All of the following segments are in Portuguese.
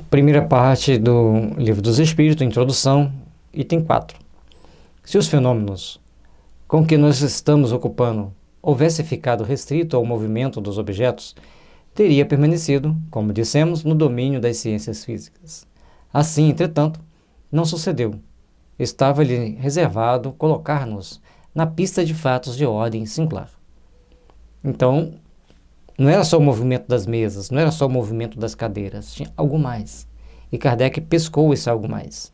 Primeira parte do Livro dos Espíritos, introdução, item 4. Se os fenômenos com que nós estamos ocupando houvesse ficado restrito ao movimento dos objetos, teria permanecido, como dissemos, no domínio das ciências físicas. Assim, entretanto, não sucedeu. Estava-lhe reservado colocar-nos na pista de fatos de ordem singular. Então, não era só o movimento das mesas, não era só o movimento das cadeiras, tinha algo mais. E Kardec pescou esse algo mais.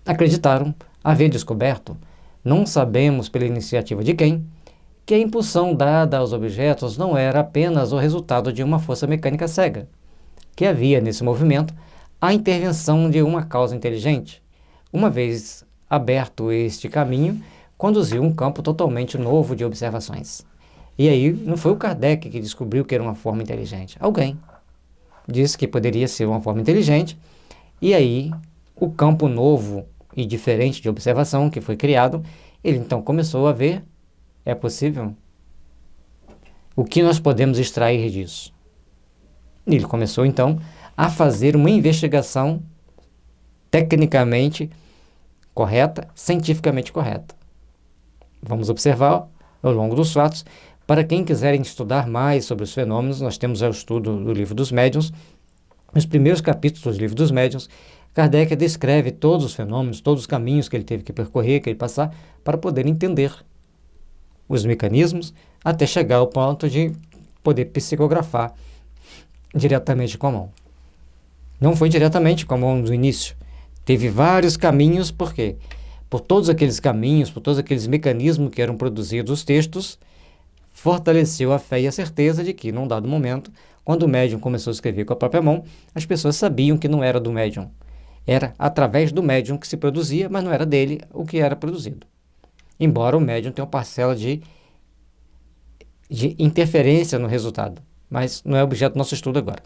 Acreditaram haver descoberto, não sabemos pela iniciativa de quem, que a impulsão dada aos objetos não era apenas o resultado de uma força mecânica cega, que havia nesse movimento a intervenção de uma causa inteligente. Uma vez aberto este caminho, conduziu um campo totalmente novo de observações. E aí não foi o Kardec que descobriu que era uma forma inteligente. Alguém disse que poderia ser uma forma inteligente, e aí o campo novo e diferente de observação que foi criado, ele então começou a ver, é possível? O que nós podemos extrair disso? Ele começou então a fazer uma investigação tecnicamente correta, cientificamente correta. Vamos observar ao longo dos fatos. Para quem quiser estudar mais sobre os fenômenos, nós temos o estudo do Livro dos Médiuns. Nos primeiros capítulos do Livro dos Médiuns, Kardec descreve todos os fenômenos, todos os caminhos que ele teve que percorrer, que ele passar, para poder entender os mecanismos, até chegar ao ponto de poder psicografar diretamente com a mão. Não foi diretamente com a mão do início. Teve vários caminhos, por quê? Por todos aqueles caminhos, por todos aqueles mecanismos que eram produzidos os textos, fortaleceu a fé e a certeza de que, num dado momento, quando o médium começou a escrever com a própria mão, as pessoas sabiam que não era do médium. Era através do médium que se produzia, mas não era dele o que era produzido. Embora o médium tenha uma parcela de interferência no resultado, mas não é objeto do nosso estudo agora.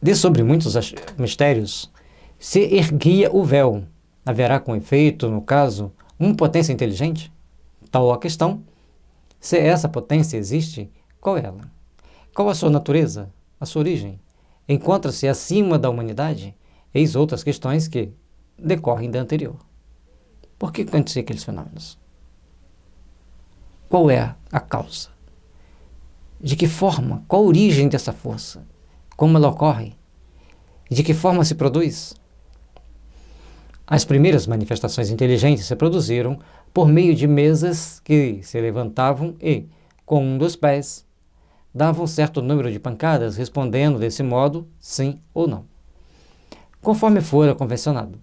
De sobre muitos mistérios, se erguia o véu. Haverá com efeito, no caso, uma potência inteligente? Tal a questão. Se essa potência existe, qual é ela? Qual a sua natureza? A sua origem? Encontra-se acima da humanidade? Eis outras questões que decorrem da anterior. Por que aconteciam aqueles fenômenos? Qual é a causa? De que forma? Qual a origem dessa força? Como ela ocorre? De que forma se produz? As primeiras manifestações inteligentes se produziram por meio de mesas que se levantavam e, com um dos pés, davam um certo número de pancadas, respondendo desse modo sim ou não, conforme fora convencionado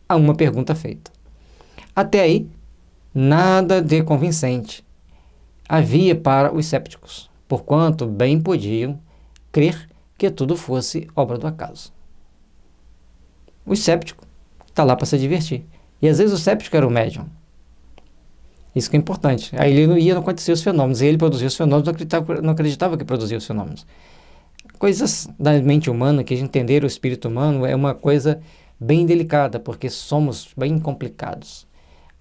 a uma pergunta feita. Até aí, nada de convincente havia para os cépticos, porquanto bem podiam crer que tudo fosse obra do acaso. O séptico está lá para se divertir. E às vezes o séptico era o médium. Isso que é importante. Aí ele não acontecer os fenômenos. E ele produzia os fenômenos, não acreditava que produzia os fenômenos. Coisas da mente humana, que entender o espírito humano é uma coisa bem delicada, porque somos bem complicados.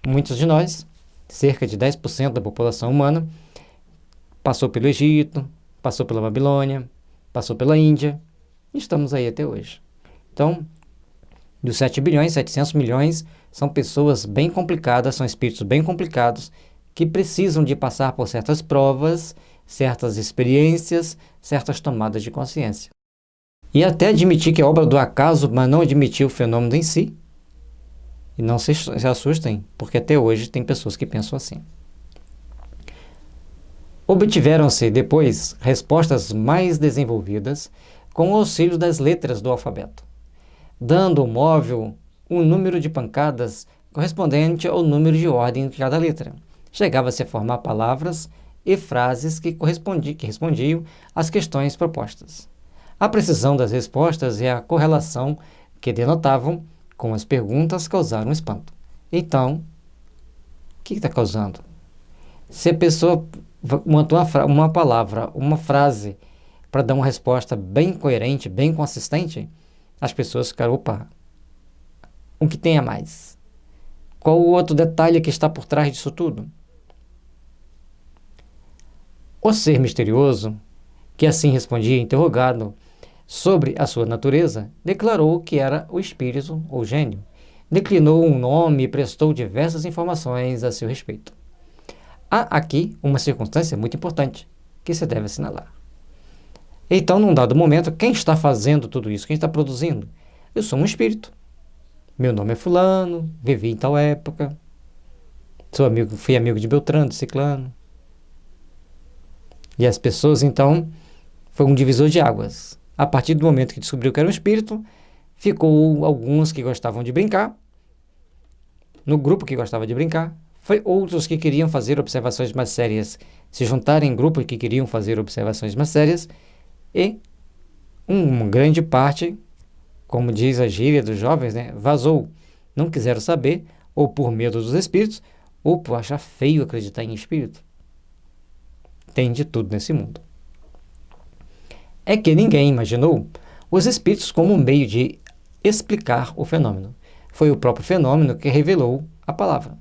Muitos de nós, cerca de 10% da população humana, passou pelo Egito, passou pela Babilônia, passou pela Índia, e estamos aí até hoje. Então, dos 7 bilhões, 700 milhões são pessoas bem complicadas, são espíritos bem complicados, que precisam de passar por certas provas, certas experiências, certas tomadas de consciência. E até admitir que é obra do acaso, mas não admitir o fenômeno em si. E não se assustem, porque até hoje tem pessoas que pensam assim. Obtiveram-se depois respostas mais desenvolvidas com o auxílio das letras do alfabeto, dando ao móvel um número de pancadas correspondente ao número de ordem de cada letra. Chegava-se a formar palavras e frases que respondiam às questões propostas. A precisão das respostas e a correlação que denotavam com as perguntas causaram espanto. Então, o que está causando? Se a pessoa montou uma palavra, uma frase, para dar uma resposta bem coerente, bem consistente, as pessoas ficaram, opa, o que tem a mais? Qual o outro detalhe que está por trás disso tudo? O ser misterioso que assim respondia interrogado sobre a sua natureza, declarou que era o espírito ou gênio. Declinou um nome e prestou diversas informações a seu respeito. Há aqui uma circunstância muito importante que se deve assinalar. Então, num dado momento, quem está fazendo tudo isso? Quem está produzindo? Eu sou um espírito. Meu nome é fulano, vivi em tal época, fui amigo de Beltrano, de Ciclano. E as pessoas, então, foi um divisor de águas. A partir do momento que descobriu que era um espírito, ficou alguns que gostavam de brincar, no grupo que gostava de brincar, foi outros que queriam fazer observações mais sérias, se juntarem em grupos que queriam fazer observações mais sérias, e uma grande parte, como diz a gíria dos jovens, né, vazou. Não quiseram saber, ou por medo dos espíritos, ou por achar feio acreditar em espírito. Tem de tudo nesse mundo. É que ninguém imaginou os espíritos como um meio de explicar o fenômeno. Foi o próprio fenômeno que revelou a palavra.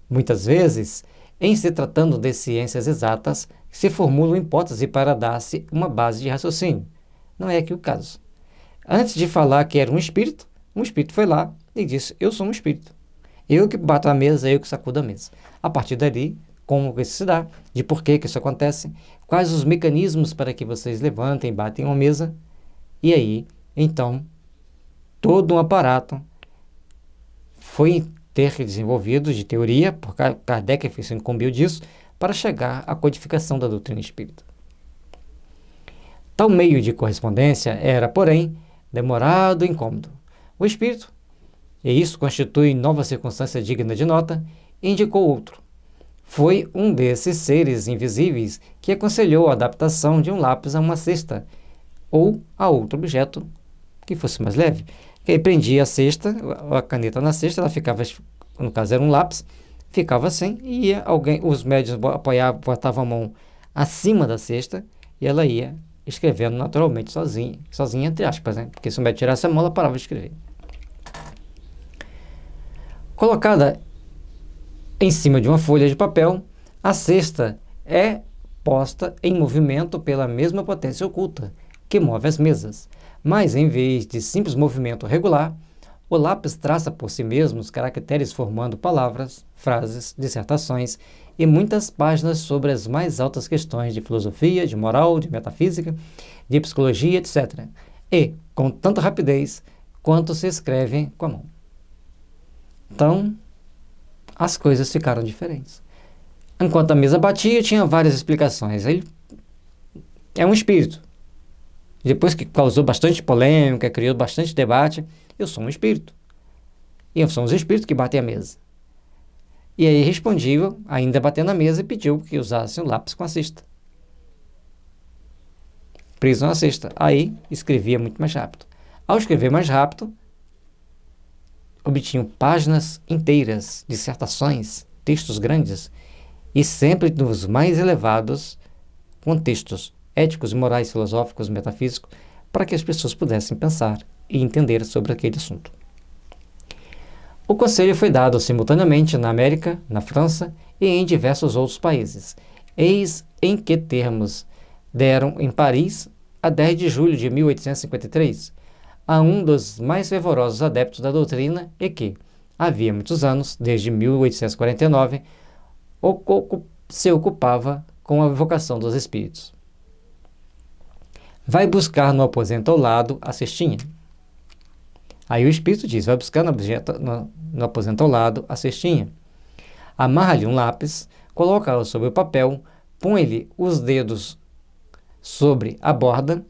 Muitas vezes, em se tratando de ciências exatas, se formulam hipóteses para dar-se uma base de raciocínio. Não é aqui o caso. Antes de falar que era um espírito foi lá e disse: eu sou um espírito. Eu que bato a mesa, eu que sacudo a mesa. A partir dali, como isso se dá, de por que isso acontece, quais os mecanismos para que vocês levantem e batem uma mesa, e aí, então, todo um aparato foi ter desenvolvido de teoria, porque Kardec se incumbiu disso, para chegar à codificação da doutrina espírita. Tal meio de correspondência era, porém, demorado e incômodo. O espírito, e isso constitui nova circunstância digna de nota, indicou outro. Foi um desses seres invisíveis que aconselhou a adaptação de um lápis a uma cesta ou a outro objeto que fosse mais leve. Que aí prendia a cesta, a caneta na cesta, ela ficava, no caso era um lápis, ficava assim, e os médiuns botavam a mão acima da cesta e ela ia escrevendo naturalmente sozinha entre aspas, né? Porque se o médium tirasse a mão, ela parava de escrever. Colocada em cima de uma folha de papel, a cesta é posta em movimento pela mesma potência oculta que move as mesas, mas em vez de simples movimento regular, o lápis traça por si mesmo os caracteres formando palavras, frases, dissertações e muitas páginas sobre as mais altas questões de filosofia, de moral, de metafísica, de psicologia, etc. E com tanta rapidez quanto se escreve com a mão. Então, as coisas ficaram diferentes. Enquanto a mesa batia, tinha várias explicações. Ele é um espírito. Depois que causou bastante polêmica, criou bastante debate, eu sou um espírito. E são os espíritos que batem a mesa. E aí respondia, ainda batendo a mesa, e pediu que usasse um lápis com a cesta. Preso na cesta. Aí escrevia muito mais rápido. Ao escrever mais rápido, obtinham páginas inteiras, dissertações, textos grandes, e sempre dos mais elevados contextos éticos, morais, filosóficos, metafísicos, para que as pessoas pudessem pensar e entender sobre aquele assunto. O conselho foi dado simultaneamente na América, na França e em diversos outros países. Eis em que termos deram em Paris, a 10 de julho de 1853, a um dos mais fervorosos adeptos da doutrina e que, havia muitos anos, desde 1849, se ocupava com a evocação dos espíritos. Vai buscar no aposento ao lado a cestinha. Aí o espírito diz, vai buscar no aposento ao lado a cestinha. Amarra-lhe um lápis, coloca-o sobre o papel, põe-lhe os dedos sobre a borda.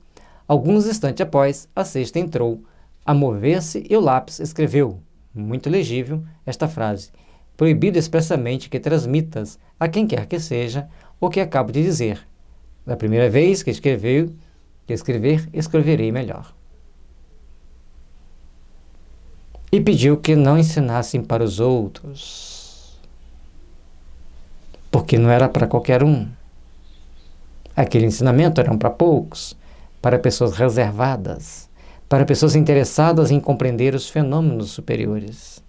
Alguns instantes após, a cesta entrou a mover-se e o lápis escreveu, muito legível, esta frase: proibido expressamente que transmitas a quem quer que seja o que acabo de dizer. Da primeira vez que escrever, escreverei melhor. E pediu que não ensinassem para os outros, porque não era para qualquer um. Aquele ensinamento era para poucos, para pessoas reservadas, para pessoas interessadas em compreender os fenômenos superiores.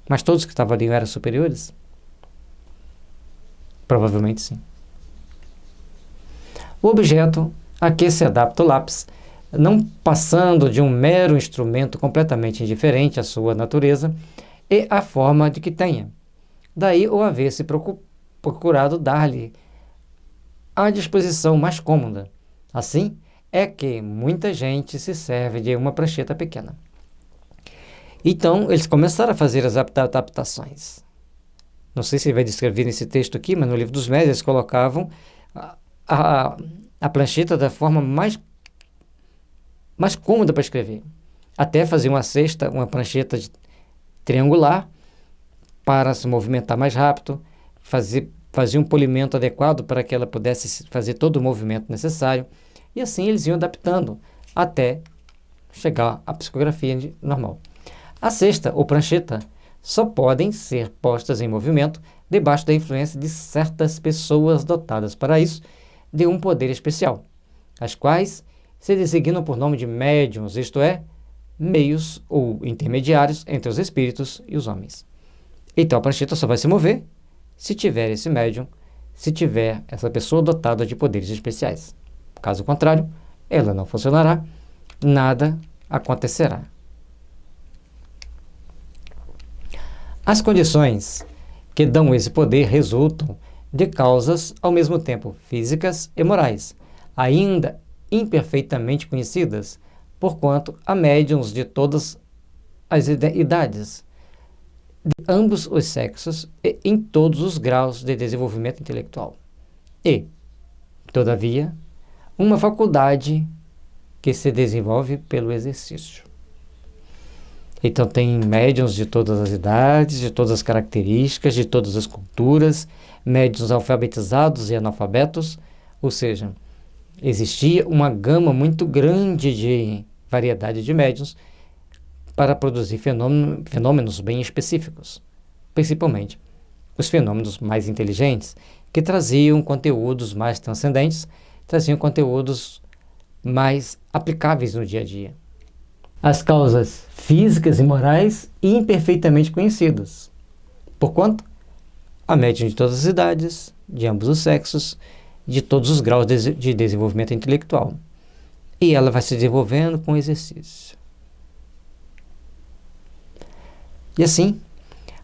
Mas todos que estavam ali eram superiores? Provavelmente sim. O objeto a que se adapta o lápis, não passando de um mero instrumento completamente indiferente à sua natureza e à forma de que tenha. Daí o haver se procurado dar-lhe a disposição mais cômoda. Assim é que muita gente se serve de uma prancheta pequena. Então, eles começaram a fazer as adaptações. Não sei se ele vai descrever nesse texto aqui, mas no Livro dos Médiuns eles colocavam a prancheta da forma mais cômoda para escrever. Até fazer uma prancheta triangular para se movimentar mais rápido, fazer um polimento adequado para que ela pudesse fazer todo o movimento necessário. E assim eles iam adaptando até chegar à psicografia normal. A cesta ou prancheta só podem ser postas em movimento debaixo da influência de certas pessoas dotadas para isso de um poder especial, as quais se designam por nome de médiuns, isto é, meios ou intermediários entre os espíritos e os homens. Então a prancheta só vai se mover se tiver esse médium, se tiver essa pessoa dotada de poderes especiais. Caso contrário, ela não funcionará, nada acontecerá. As condições que dão esse poder resultam de causas ao mesmo tempo físicas e morais, ainda imperfeitamente conhecidas, porquanto há médiuns de todas as idades, de ambos os sexos e em todos os graus de desenvolvimento intelectual. E, todavia, uma faculdade que se desenvolve pelo exercício. Então tem médiuns de todas as idades, de todas as características, de todas as culturas, médiuns alfabetizados e analfabetos, ou seja, existia uma gama muito grande de variedade de médiuns para produzir fenômenos bem específicos, principalmente os fenômenos mais inteligentes, que traziam conteúdos mais transcendentes, traziam conteúdos mais aplicáveis no dia a dia. As causas físicas e morais imperfeitamente conhecidas, porquanto há médiuns de todas as idades, de ambos os sexos, de todos os graus de desenvolvimento intelectual. E ela vai se desenvolvendo com o exercício. E assim,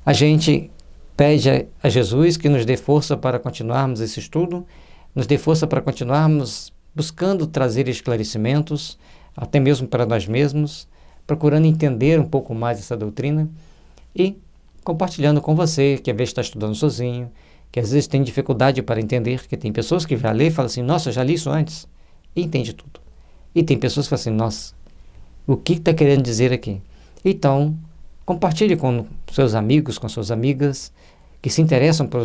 a gente pede a Jesus que nos dê força para continuarmos esse estudo, nos dê força para continuarmos buscando trazer esclarecimentos, até mesmo para nós mesmos, procurando entender um pouco mais essa doutrina e compartilhando com você que às vezes está estudando sozinho, que às vezes tem dificuldade para entender, que tem pessoas que já lê e falam assim, nossa, eu já li isso antes, e entende tudo. E tem pessoas que falam assim, nossa, o que está querendo dizer aqui? Então, compartilhe com seus amigos, com suas amigas, que se interessam por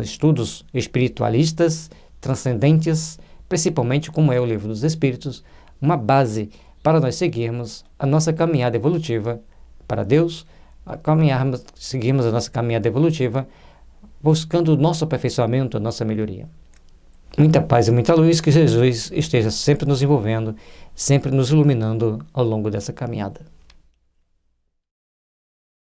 estudos espiritualistas, transcendentes, principalmente como é o Livro dos Espíritos, uma base para nós seguirmos a nossa caminhada evolutiva para Deus, seguirmos a nossa caminhada evolutiva, buscando o nosso aperfeiçoamento, a nossa melhoria. Muita paz e muita luz, que Jesus esteja sempre nos envolvendo, sempre nos iluminando ao longo dessa caminhada.